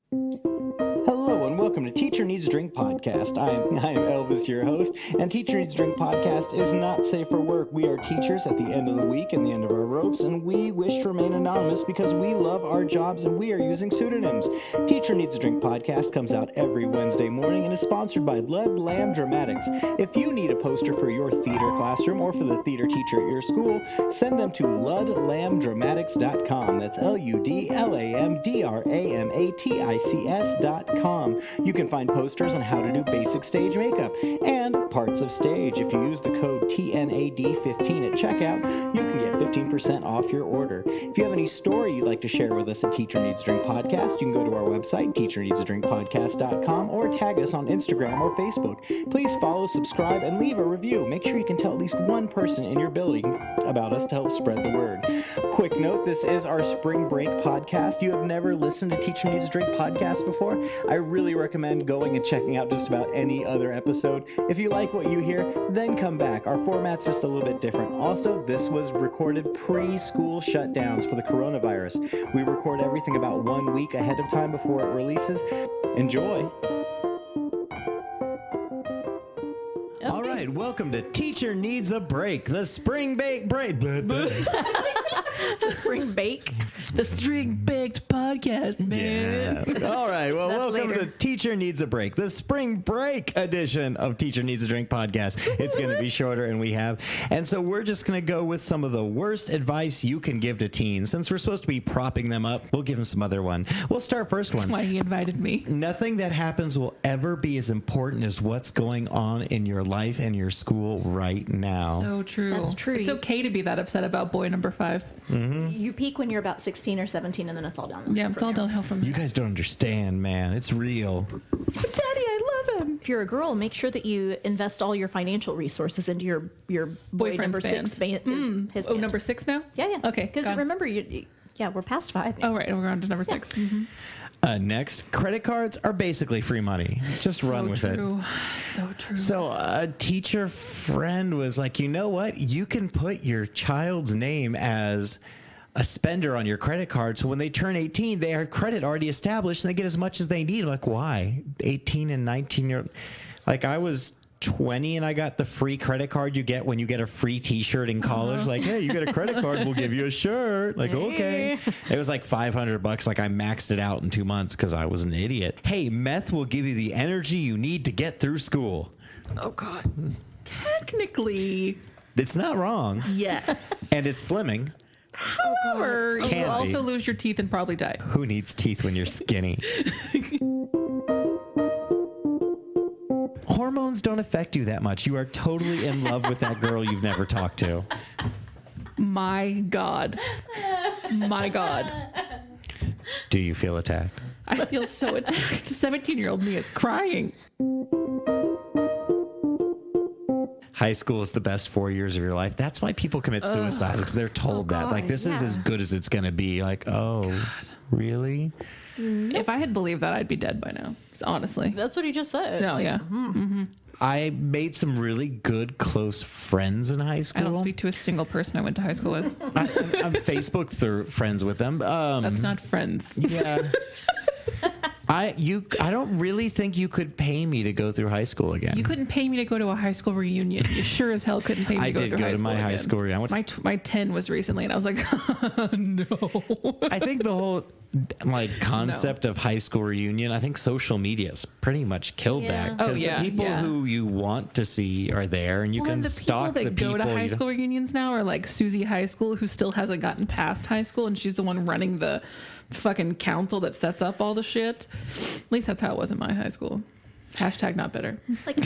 Hello and welcome to Teacher Needs a Drink Podcast. I am Elvis, your host, and Teacher Needs a Drink Podcast is not safe for work. We are teachers at the end of the week and the end of our ropes, and we wish to remain anonymous because we love our jobs and we are using pseudonyms. Teacher Needs a Drink Podcast comes out every Wednesday morning and is sponsored by Lud Lamb Dramatics. If you need a poster for your theater classroom or for the theater teacher at your school, send them to ludlamdramatics.com. That's ludlamdramatics.com. You can find posters on how to do basic stage makeup and parts of stage. If you use the code TNAD15 at checkout, you can get 15% off your order. If you have any story you'd like to share with us at Teacher Needs a Drink Podcast, you can go to our website, teacherneedsadrinkpodcast.com, or tag us on Instagram or Facebook. Please follow, subscribe, and leave a review. Make sure you can tell at least one person in your building about us to help spread the word. Quick note, this is our spring break podcast. You have never listened to Teacher Needs a Drink Podcast before? I really recommend going and checking out just about any other episode. If you like what you hear, then come back. Our format's just a little bit different. Also, this was recorded pre-school shutdowns for the coronavirus. We record everything about 1 week ahead of time before it releases. Enjoy. All right, welcome to Teacher Needs a Break, the spring break. The spring bake. The spring baked podcast, man. Yeah. All right. Well, That's welcome later. to Teacher Needs a Break, the spring break edition of Teacher Needs a Drink podcast. It's going to be shorter, and we have. And so we're just going to go with some of the worst advice you can give to teens. Since we're supposed to be propping them up, we'll give them some other one. We'll start first one. That's why he invited me. Nothing that happens will ever be as important as what's going on in your life and your school right now. So true. That's true. It's okay to be that upset about boy number 5. You peak when you're about 16 or 17, and then it's all downhill. Yeah, it's all downhill from You there. guys don't understand, man. It's real. Daddy, I love him. If you're a girl, make sure that you invest all your financial resources into your boy Boyfriend's number band. 6 band. His Oh, band. number 6 now? Yeah, yeah. Okay, Because gone. remember, we're past 5 now. Oh, right. We're on to number 6. Mm-hmm. Next, credit cards are basically free money. Just run with it. So true. So a teacher friend was like, you know what? You can put your child's name as a spender on your credit card. So when they turn 18, they have credit already established and they get as much as they need. I'm like, why? 18 and 19-year-old. Like I was 20 and I got the free credit card you get when you get a free t-shirt in college. Like, hey, you get a credit card, we'll give you a shirt. Like, okay. It was like $500. Like I maxed it out in 2 months because I was an idiot. Hey, meth will give you the energy you need to get through school. Oh, God. Technically, It's not wrong. yes. And it's slimming. However, Can you'll be. also lose your teeth and probably die. Who needs teeth when you're skinny? Hormones don't affect you that much. You are totally in love with that girl you've never talked to. My God. My God. Do you feel attacked? I feel so attacked. 17-year-old me is crying. High school is the best 4 years of your life. That's why people commit suicide, because they're told that. Like, this is as good as it's going to be. Like, oh, really? If I had believed that, I'd be dead by now. Honestly. That's what he just said. No, yeah. I made some really good, close friends in high school. I don't speak to a single person I went to high school with. I'm Facebook friends with them. That's not friends. Yeah. I don't really think you could pay me to go through high school again. You couldn't pay me to go to a high school reunion. You sure as hell couldn't pay me I to go did through go high to school my high again. school reunion. My 10 was recently, and I was like, no. I think the whole concept of high school reunion, I think social media's pretty much killed Yeah. that. Oh, Because yeah, the people yeah. who you want to see are there, and you Well, can and the stalk people that the people. go to high you school reunions now are like Susie High School, who still hasn't gotten past high school, and she's the one running the fucking council that sets up all the shit. At least that's how it was in my high school. Hashtag not bitter. Like,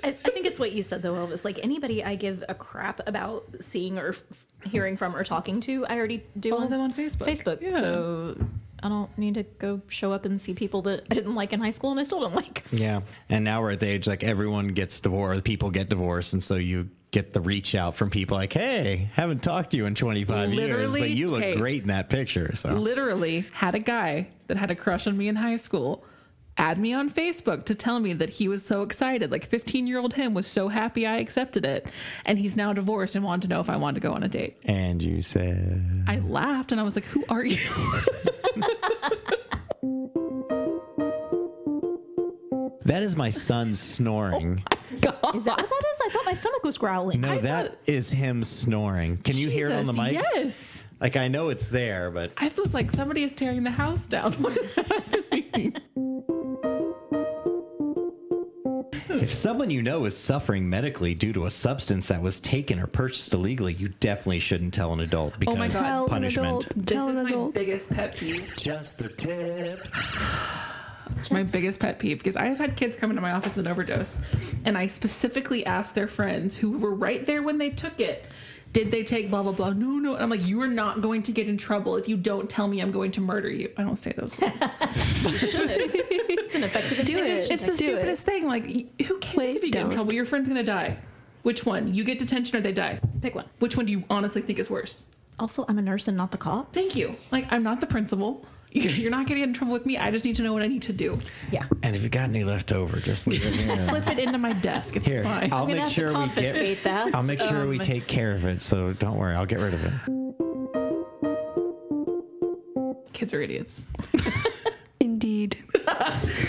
I think it's what you said, though, Elvis. Like, anybody I give a crap about seeing or hearing from or talking to, I already do Follow them on Facebook. Yeah. So I don't need to go show up and see people that I didn't like in high school and I still don't like. Yeah. And now we're at the age, like, everyone gets divorced, people get divorced, and so you get the reach out from people like, hey, haven't talked to you in 25 years, Literally, but you look hey. great in that picture. So Literally had a guy that had a crush on me in high school add me on Facebook to tell me that he was so excited. Like 15-year-old him was so happy I accepted it. And he's now divorced and wanted to know if I wanted to go on a date. And you said... I laughed and I was like, who are you? That is my son snoring. Is that what that is? I thought my stomach was growling. No, that is him snoring. Can you hear it on the mic? Yes. Like, I know it's there, but I was like, somebody is tearing the house down. What is happening? if someone you know is suffering medically due to a substance that was taken or purchased illegally, you definitely shouldn't tell an adult because Oh my God. Tell an punishment. adult. This Tell is an my adult. biggest pet peeve. Just the tip. My biggest pet peeve, because I have had kids come into my office with an overdose, and I specifically asked their friends who were right there when they took it, did they take blah blah blah? No. And I'm like, you are not going to get in trouble if you don't tell me I'm going to murder you. I don't say those words. It's an effective Do intervention. it. It's the Do stupidest thing. Like, who cares Wait, if you get in don't. trouble? Your friend's gonna die. Which one? You get detention or they die? Pick one. Which one do you honestly think is worse? Also, I'm a nurse and not the cops. Thank you. Like, I'm not the principal. You're not getting in trouble with me. I just need to know what I need to do. Yeah. And if you got any left over, just leave it here. Slip it into my desk. It's Here, fine. I'll I'm gonna make have sure to we get. confiscate that. I'll make sure we take care of it. So don't worry, I'll get rid of it. Kids are idiots. Indeed.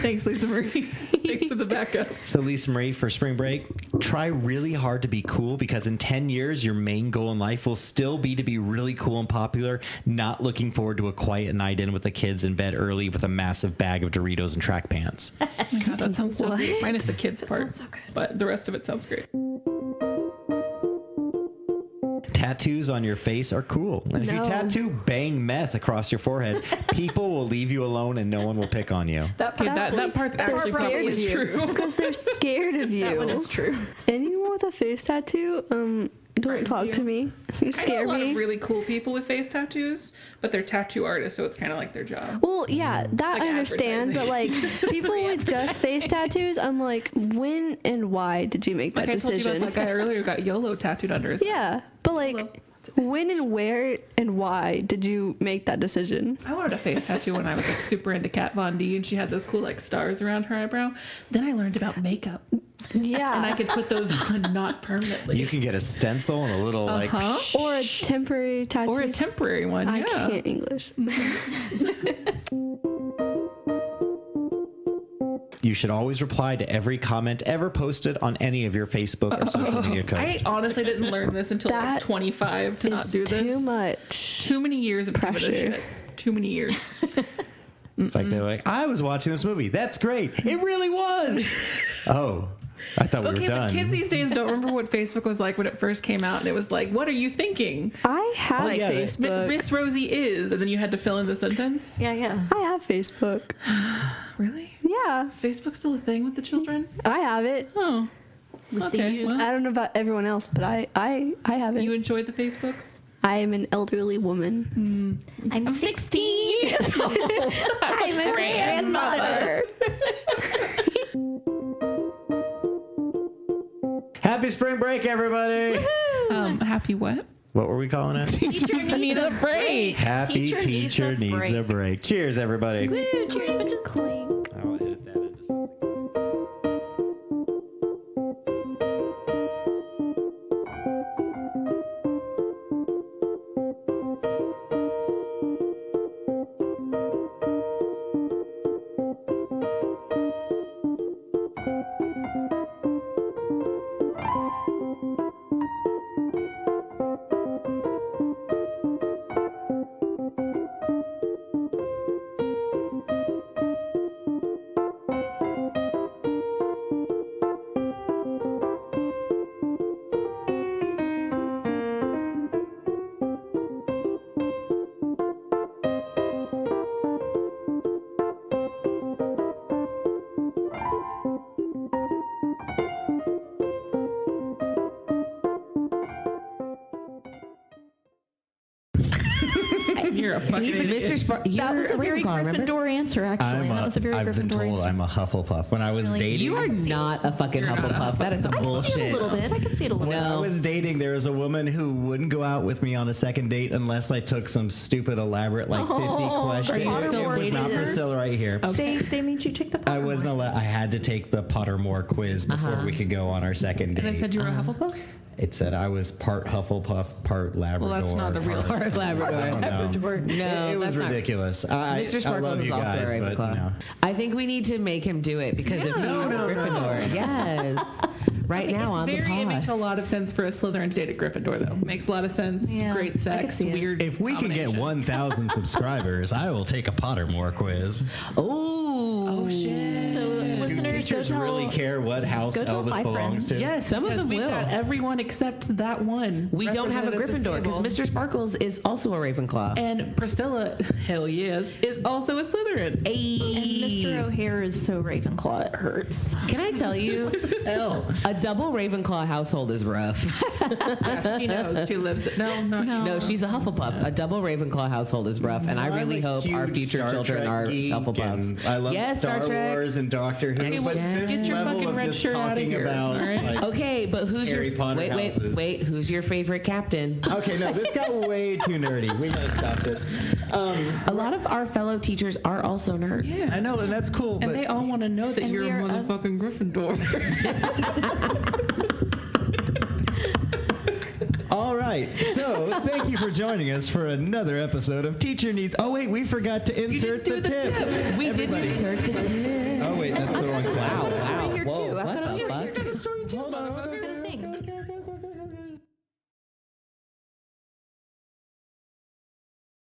Thanks, Lisa Marie. Thanks for the backup. So Lisa Marie, for spring break, try really hard to be cool because in 10 years, your main goal in life will still be to be really cool and popular, not looking forward to a quiet night in with the kids in bed early with a massive bag of Doritos and track pants. Oh my God, that sounds so What? great. Minus the kids part. sounds so good. But the rest of it sounds great. Tattoos on your face are cool. And if you No. tattoo bang meth across your forehead, people will leave you alone and no one will pick on you. That Okay, part, that part's They're actually scared probably of you true. because they're scared of you. that one is true. Anyone with a face tattoo, don't Frighten talk you. to me. You I know scare a lot me. of really cool people with face tattoos, but they're tattoo artists, so it's kind of like their job. Well, yeah, that Like I understand, but like people with just face tattoos, I'm like, when and why did you make that Like I told you decision? about that guy earlier who got YOLO tattooed under his. Yeah, but like, when and where and why did you make that decision? I wanted a face tattoo when I was like super into Kat Von D, and she had those cool like stars around her eyebrow. Then I learned about makeup, Yeah, and I could put those on not permanently. You can get a stencil and a little Uh-huh. or a temporary tattoo. or a temporary one. I Yeah. can't English. You should always reply to every comment ever posted on any of your Facebook or social media I codes. honestly didn't learn this until like That 25 to not It's do this. too much. Too many years of giving a Pressure. shit. Too many years. It's like they're like, I was watching this movie. That's great. It really was. Oh, I thought we Okay, were but done. kids these days don't remember what Facebook was like when it first came out, and it was like, "What are you thinking?" I have yeah, Facebook. Miss Rosie is, and then you had to fill in the sentence. Yeah. I have Facebook. Really? Yeah, Is Facebook still a thing with the children? I have it. Oh, okay. youth. Well, I don't know about everyone else, but I have it. you enjoyed the Facebooks? I am an elderly woman. I'm 16 years old. I'm a grandmother. Happy spring break, everybody. Happy what? What were we calling it? Teacher need a break. Happy teacher needs a break. Cheers, everybody. Woo, cheers, bitches. Clink. I'll edit that into something. You're a fucking He's idiot. Mr. Spark. That was a very Gryffindor answer, actually. That was a very I've been Gryffindor told answer. I'm a Hufflepuff. When I was dating, You are not a fucking Hufflepuff. That is some I can see it bullshit. a little bit. I can see it a little when I No. was dating, there was a woman who wouldn't go out with me on a second date unless I took some stupid, elaborate, like 50 questions. you still It was dating not her? Priscilla right here. They made you take the I wasn't allowed. I had to take the Pottermore quiz before we could go on our second date. And it said you were a Hufflepuff? It said I was part Hufflepuff, part Labrador. Well, that's not a real Part Labrador. I don't know. Labrador. No, It was that's not. ridiculous. Mr. I Sparkles love is you also guys, a but Ravenclaw. no. I think we need to make him do it because if he's a Gryffindor, yes, right now on the It makes a pod. lot of sense for a Slytherin to date a Gryffindor, though. Makes a lot of sense. Yeah, Great I could sex, see it. weird. If we can get combination. 1,000 subscribers, I will take a Pottermore quiz. Oh shit. So listeners, go Teachers tell. really care what house go tell Elvis my belongs friends. to? Yes, some of Because them we've will. got everyone except that one. We don't have a represented at this Gryffindor because table. Mr. Sparkles is also a Ravenclaw. And Priscilla, hell yes, is also a Slytherin. And Mr. O'Hare is so Ravenclaw, it hurts. Can I tell you, Hell. a double Ravenclaw household is rough. Yeah, she knows. She lives it. No, not you. No, she's a Hufflepuff. A double Ravenclaw household is rough, and I I'm really a hope our huge future Star children Trek are geek, Hufflepuffs. and I love Yes, Star Star Trek. Wars and Doctor Who. Okay, but well, this get your level fucking of red just shirt outta talking here, about, all right? like, Okay, but who's Harry your Potter houses. wait? Who's your favorite captain? Okay, no, this got way too nerdy. We gotta stop this. A lot of our fellow teachers are also nerds. Yeah. I know, and that's cool, And but they all want to know that And you're we a are a- motherfucking Gryffindor. all right. So thank you for joining us for another episode of Teacher Needs. Oh wait, we forgot to insert do the the tip. tip. We did Everybody. insert the tip. Oh wait, that's the wrong side. I've got a story here Whoa, too. I've what got a the story fuck? here too. Story too, motherfucker.